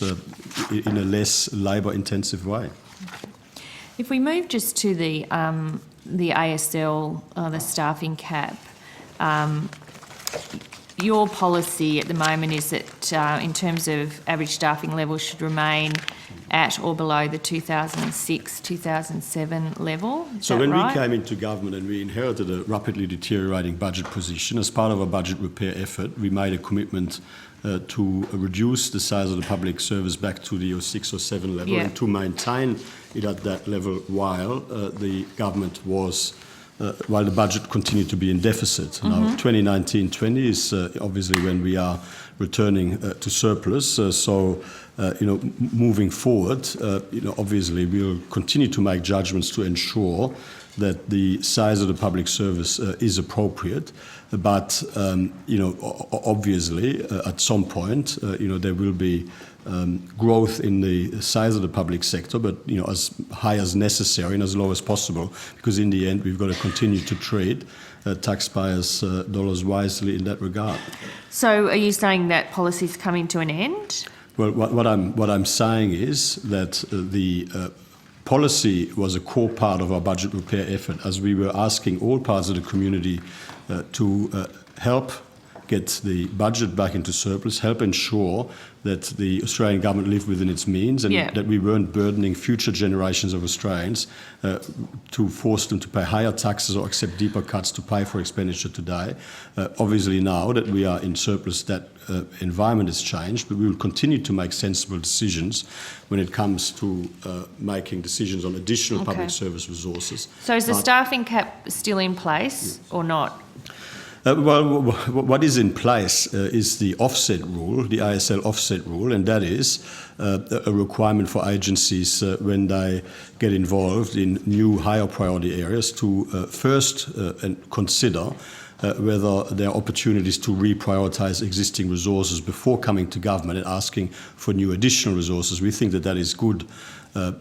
in a less labour-intensive way. If we move just to the ASL, the staffing cap, your policy at the moment is that in terms of average staffing levels should remain at or below the 2006-2007 level. So when we came into government and we inherited a rapidly deteriorating budget position, as part of our budget repair effort, we made a commitment to reduce the size of the public service back to the 06 or 07 level and to maintain it at that level while the government was while the budget continued to be in deficit. Now, 2019-20 is obviously when we are returning to surplus. Moving forward, obviously we'll continue to make judgments to ensure that the size of the public service is appropriate. But, obviously, at some point, there will be growth in the size of the public sector, but as high as necessary and as low as possible, because in the end we've got to continue to treat taxpayers' dollars wisely in that regard. So, are you saying that policy's coming to an end? Well, what I'm saying is that the policy was a core part of our budget repair effort, as we were asking all parts of the community to help get the budget back into surplus, help ensure that the Australian government lived within its means and that we weren't burdening future generations of Australians to force them to pay higher taxes or accept deeper cuts to pay for expenditure today. Obviously now that we are in surplus, that environment has changed, but we will continue to make sensible decisions when it comes to making decisions on additional public service resources. So is the staffing cap still in place or not? What is in place is the offset rule, the ASL offset rule, and that is a requirement for agencies when they get involved in new higher priority areas to first consider whether there are opportunities to reprioritise existing resources before coming to government and asking for new additional resources. We think that that is good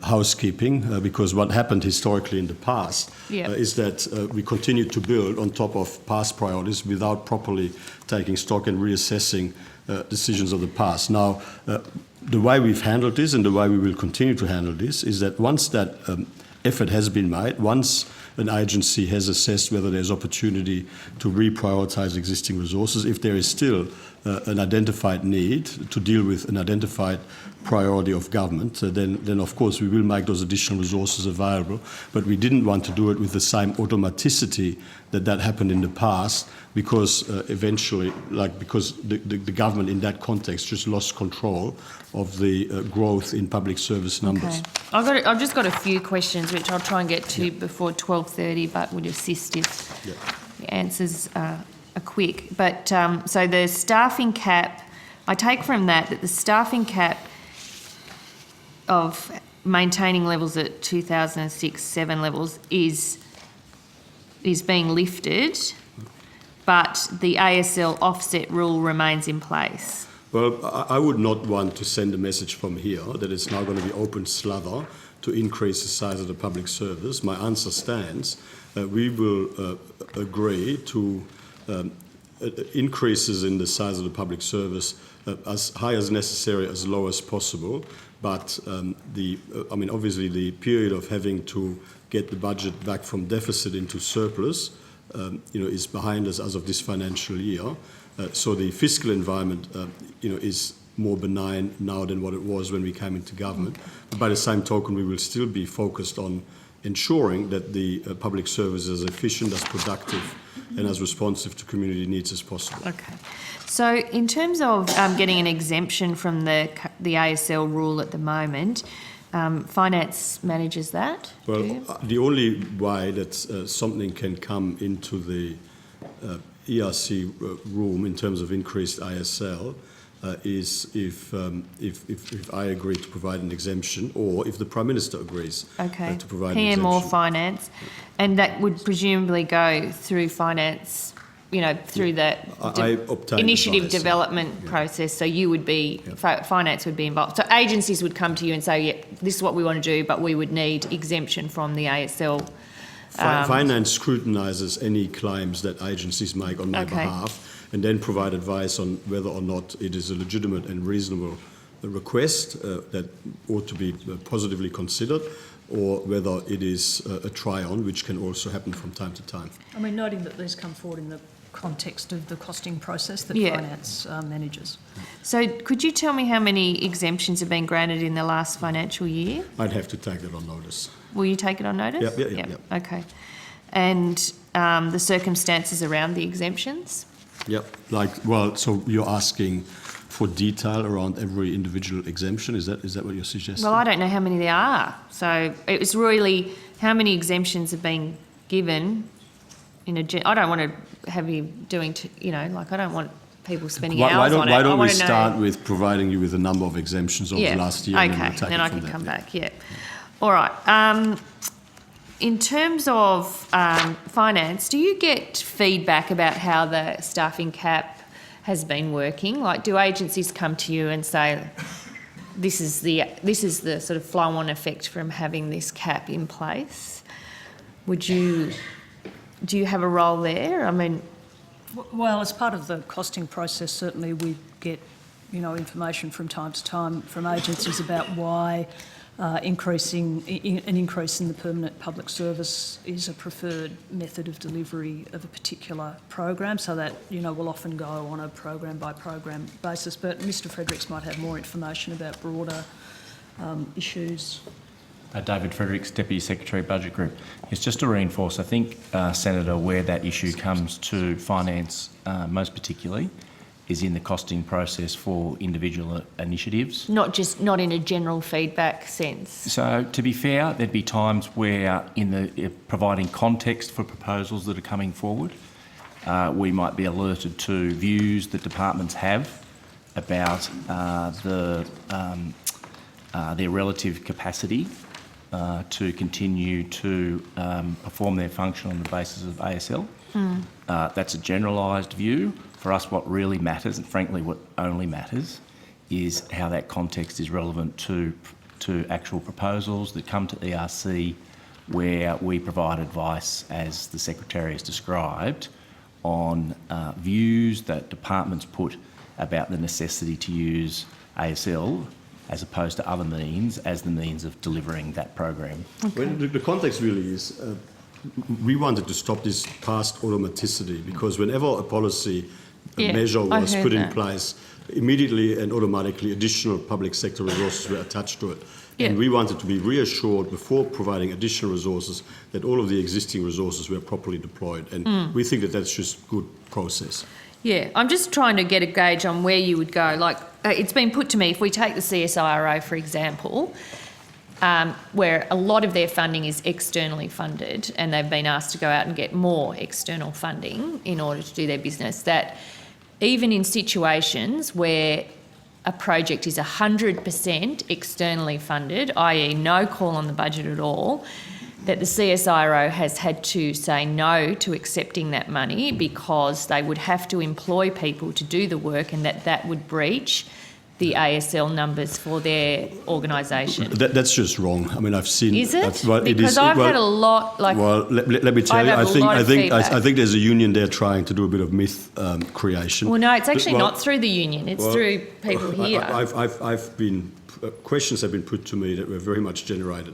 housekeeping because what happened historically in the past is that we continued to build on top of past priorities without properly taking stock and reassessing decisions of the past. Now, the way we've handled this and the way we will continue to handle this is that once that effort has been made, once an agency has assessed whether there's opportunity to reprioritise existing resources, if there is still an identified need to deal with an identified priority of government, then of course we will make those additional resources available. But we didn't want to do it with the same automaticity that happened in the past, because eventually, because the government in that context just lost control of the growth in public service numbers. Okay. I've just got a few questions which I'll try and get to before 12:30, but would assist if the answers are quick. But so the staffing cap, I take from that the staffing cap of maintaining levels at 2006-07 levels is being lifted, but the ASL offset rule remains in place. Well, I would not want to send a message from here that it's now going to be open slather to increase the size of the public service. My answer stands. We will agree to increases in the size of the public service as high as necessary, as low as possible. But obviously the period of having to get the budget back from deficit into surplus, is behind us as of this financial year. So the fiscal environment, is more benign now than what it was when we came into government. But by the same token, we will still be focused on ensuring that the public service is as efficient, as productive, and as responsive to community needs as possible. Okay. So in terms of getting an exemption from the ASL rule at the moment, finance manages that? Well, the only way that something can come into the ERC room in terms of increased ASL is if I agree to provide an exemption, or if the Prime Minister agrees to provide an exemption. PM or finance, and that would presumably go through finance, through the initiative development process. So you would be, finance would be involved. So agencies would come to you and say, this is what we want to do, but we would need exemption from the ASL. Finance scrutinises any claims that agencies make on their behalf, and then provide advice on whether or not it is a legitimate and reasonable request that ought to be positively considered, or whether it is a try-on, which can also happen from time to time. I mean, noting that these come forward in the context of the costing process that finance manages. So could you tell me how many exemptions have been granted in the last financial year? I'd have to take that on notice. Will you take it on notice? Yeah. Okay. And the circumstances around the exemptions? Yep. So you're asking for detail around every individual exemption? Is that what you're suggesting? Well, I don't know how many there are. So it was really how many exemptions have been given I don't want to have you doing, I don't want people spending hours on it. Why don't we start with providing you with a number of exemptions over the last year? Okay, and then I can come back, All right. In terms of finance, do you get feedback about how the staffing cap has been working? Like, do agencies come to you and say, this is the sort of flow-on effect from having this cap in place? Do you have a role there? I mean... Well, as part of the costing process, certainly we get, information from time to time from agencies about why an increase in the permanent public service is a preferred method of delivery of a particular program, so that, will often go on a program-by-program basis. But Mr Fredericks might have more information about broader issues. David Fredericks, Deputy Secretary, Budget Group. It's just to reinforce, I think, Senator, where that issue comes to finance most particularly is in the costing process for individual initiatives. Not in a general feedback sense. So, to be fair, there'd be times where in the providing context for proposals that are coming forward, we might be alerted to views that departments have about their relative capacity to continue to perform their function on the basis of ASL. That's a generalised view. For us, what really matters, and frankly what only matters, is how that context is relevant to actual proposals that come to ERC, where we provide advice, as the Secretary has described, on views that departments put about the necessity to use ASL as opposed to other means as the means of delivering that program. Okay. Well, the context really is we wanted to stop this past automaticity, because whenever a policy measure was put in place, immediately and automatically additional public sector resources were attached to it. And we wanted to be reassured before providing additional resources that all of the existing resources were properly deployed. And we think that that's just good process. Yeah, I'm just trying to get a gauge on where you would go. Like, it's been put to me, if we take the CSIRO, for example, where a lot of their funding is externally funded and they've been asked to go out and get more external funding in order to do their business, that even in situations where a project is 100% externally funded, i.e. no call on the budget at all, that the CSIRO has had to say no to accepting that money because they would have to employ people to do the work, and that would breach the ASL numbers for their organisation. That's just wrong. I mean, I've seen... Is it? Because I've had a lot... Well, let me tell you, I think there's a union there trying to do a bit of myth creation. Well, no, it's actually not through the union. It's through people here. Questions have been put to me that were very much generated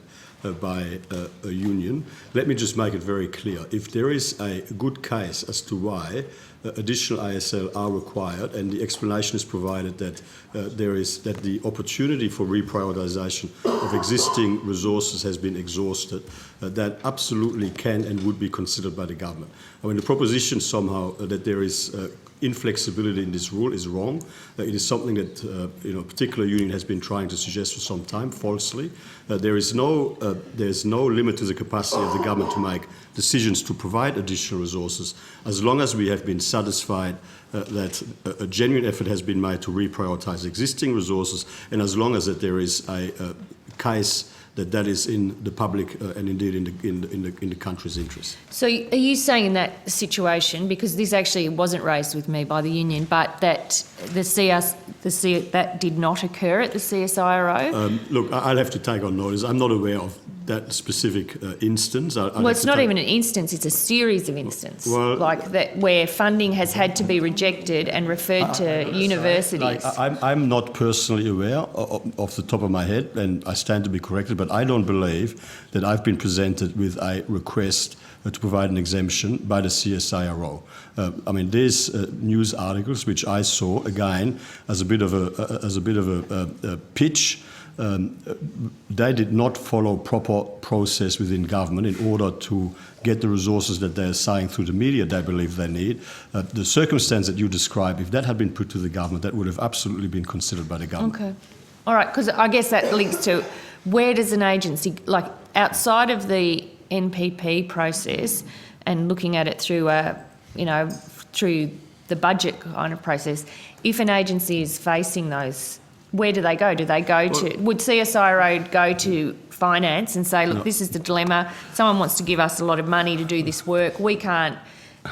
by a union. Let me just make it very clear. If there is a good case as to why additional ASL are required, and the explanation is provided that that the opportunity for reprioritisation of existing resources has been exhausted, that absolutely can and would be considered by the government. I mean, the proposition somehow that there is inflexibility in this rule is wrong. It is something that a particular union has been trying to suggest for some time, falsely. There's no limit to the capacity of the government to make decisions to provide additional resources, as long as we have been satisfied that a genuine effort has been made to reprioritise existing resources, and as long as that there is a case that is in the public and indeed in the country's interest. So are you saying in that situation, because this actually wasn't raised with me by the union, but that that did not occur at the CSIRO? Look, I'll have to take on notice. I'm not aware of that specific instance. Well, it's not even an instance, it's a series of instances, like that, where funding has had to be rejected and referred to universities. I'm not personally aware off the top of my head, and I stand to be corrected, but I don't believe that I've been presented with a request to provide an exemption by the CSIRO. I mean, there's news articles which I saw again as a bit of a pitch. They did not follow proper process within government in order to get the resources that they're saying through the media they believe they need. The circumstance that you describe, if that had been put to the government, that would have absolutely been considered by the government. Okay. All right, because I guess that links to where does an agency, like outside of the NPP process and looking at it through through the budget kind of process, if an agency is facing those, where do they go? Do they go to, would CSIRO go to finance and say, look, this is the dilemma, someone wants to give us a lot of money to do this work, we can't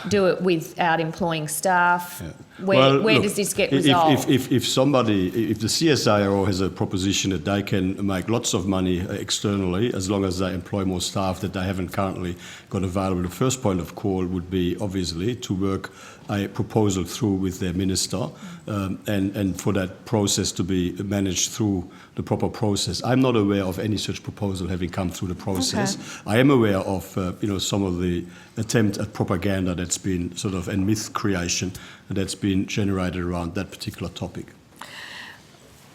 do it without employing staff? Yeah. Where does this get resolved? If the CSIRO has a proposition that they can make lots of money externally as long as they employ more staff that they haven't currently got available, the first point of call would be obviously to work a proposal through with their minister and for that process to be managed through the proper process. I'm not aware of any such proposal having come through the process. Okay. I am aware of some of the attempt at propaganda that's been and myth creation that's been generated around that particular topic.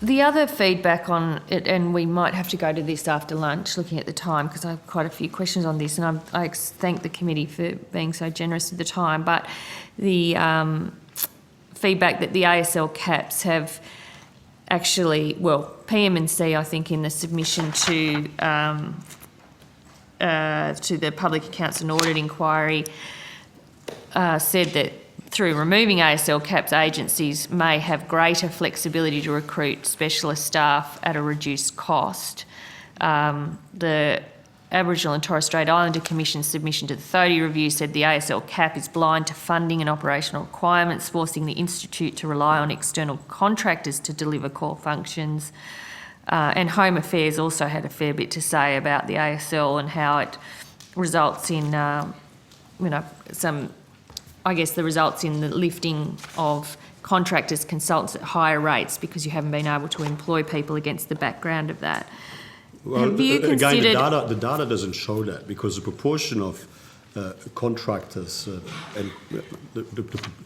The other feedback on it, and we might have to go to this after lunch, looking at the time, because I have quite a few questions on this, and I thank the committee for being so generous with the time, but the feedback that the ASL caps have actually, PM&C, I think, in the submission to the Public Accounts and Audit Inquiry said that through removing ASL caps, agencies may have greater flexibility to recruit specialist staff at a reduced cost. The Aboriginal and Torres Strait Islander Commission's submission to the Thodey Review said the ASL cap is blind to funding and operational requirements, forcing the Institute to rely on external contractors to deliver core functions. And Home Affairs also had a fair bit to say about the ASL and how it results in, the results in the lifting of contractors, consultants at higher rates because you haven't been able to employ people against the background of that. Well, have you considered... Again, the data doesn't show that because the proportion of contractors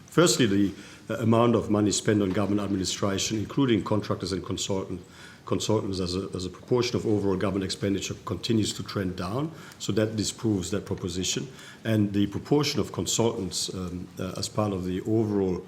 firstly, the amount of money spent on government administration, including contractors and consultants as a proportion of overall government expenditure continues to trend down, so that disproves that proposition. And the proportion of consultants as part of the overall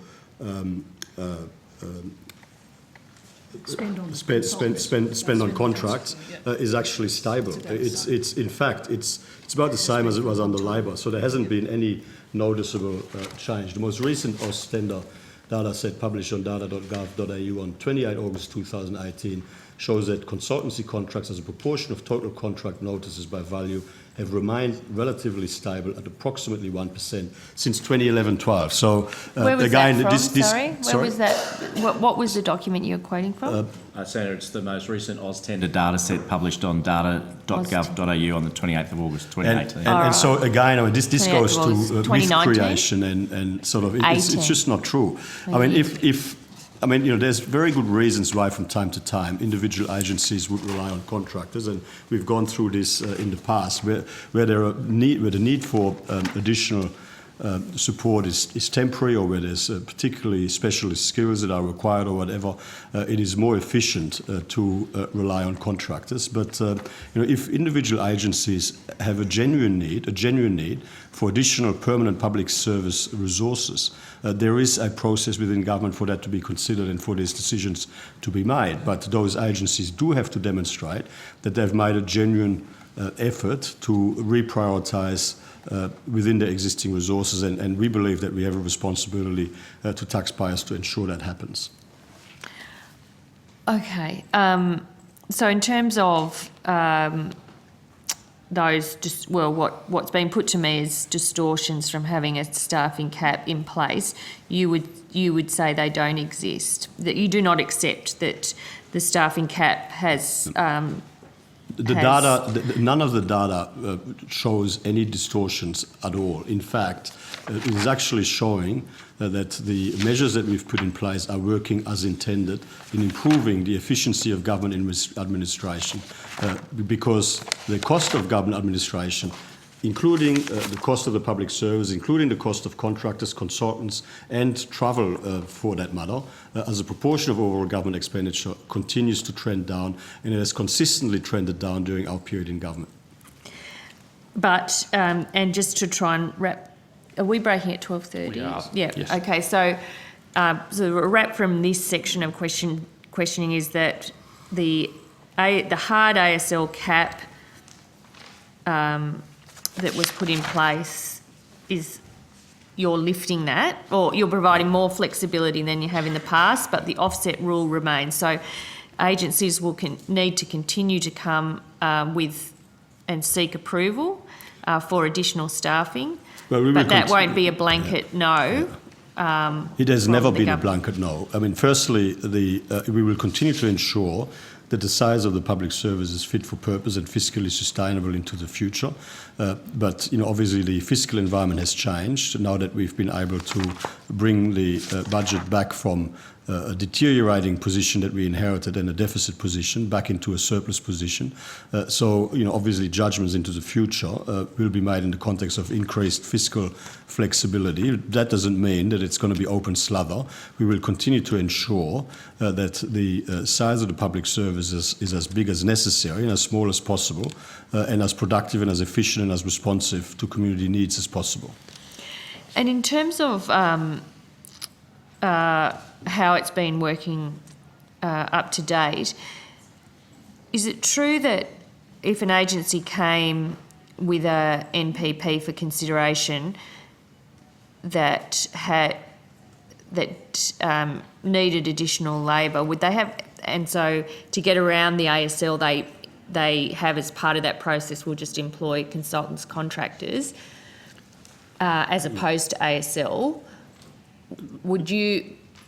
spend on contracts is actually stable. It's in fact it's about the same as it was under Labor, so there hasn't been any noticeable change. The most recent Ostender data set published on data.gov.au on 28 August 2018 shows that consultancy contracts as a proportion of total contract notices by value have remained relatively stable at approximately 1% since 2011-12. So where was again, that from? Where was that? What was the document you were quoting from? Senator, it's the most recent Ostender data set published on data.gov.au on the 28th of August 2018. And so again, this goes to myth creation and it's just not true. There's very good reasons why from time to time individual agencies would rely on contractors, and we've gone through this in the past where the need for additional support is temporary, or where there's particularly specialist skills that are required or whatever. It is more efficient to rely on contractors. But if individual agencies have a genuine need for additional permanent public service resources, there is a process within government for that to be considered and for these decisions to be made. But those agencies do have to demonstrate that they've made a genuine effort to reprioritise within their existing resources, and we believe that we have a responsibility to taxpayers to ensure that happens. Okay. So in terms of what's been put to me is distortions from having a staffing cap in place, you would say they don't exist, that you do not accept that the staffing cap has None of the data shows any distortions at all. In fact, it is actually showing that the measures that we've put in place are working as intended in improving the efficiency of government administration, because the cost of government administration, including the cost of the public service, including the cost of contractors, consultants, and travel, for that matter, as a proportion of overall government expenditure, continues to trend down, and it has consistently trended down during our period in government. But, and just to try and wrap, are we breaking at 12:30? We are. Yeah, yes. okay, so a wrap from this section of questioning is that the hard ASL cap that was put in place is you're lifting that, or you're providing more flexibility than you have in the past, but the offset rule remains. So agencies will need to continue to come with and seek approval for additional staffing, but that won't be a blanket no. It has never been a blanket no. I mean, firstly, we will continue to ensure that the size of the public service is fit for purpose and fiscally sustainable into the future. But obviously the fiscal environment has changed now that we've been able to bring the budget back from a deteriorating position that we inherited and a deficit position back into a surplus position. So obviously judgments into the future will be made in the context of increased fiscal flexibility. That doesn't mean that it's going to be open slather. We will continue to ensure that the size of the public service is as big as necessary and as small as possible, and as productive and as efficient and as responsive to community needs as possible. And in terms of how it's been working up to date, is it true that if an agency came with a NPP for consideration that needed additional labour, would they have? And so to get around the ASL, they have, as part of that process, will just employ consultants, contractors, as opposed to ASL.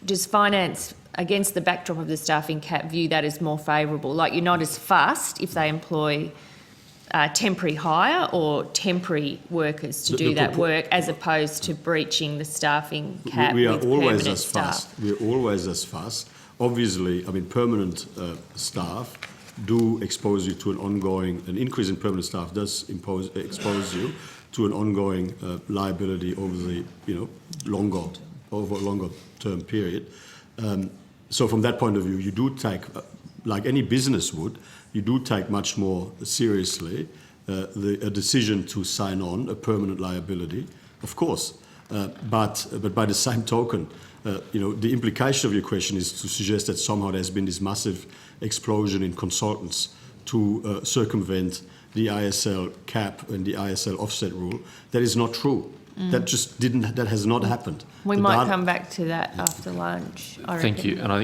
Does finance, against the backdrop of the staffing cap, view that as more favourable? Like, you're not as fussed if they employ temporary hire or temporary workers to do that work, as opposed to breaching the staffing cap with permanent staff? We are always as fussed. Obviously, I mean, permanent staff do expose you to an increase in permanent staff does expose you to an ongoing liability over the longer term period. So from that point of view, you do take, like any business would, you do take much more seriously a decision to sign on a permanent liability, of course. But by the same token, the implication of your question is to suggest that somehow there's been this massive explosion in consultants to circumvent the ASL cap and the ASL offset rule. That is not true. That has not happened. We might come back to that after lunch, I reckon. Thank you. And I think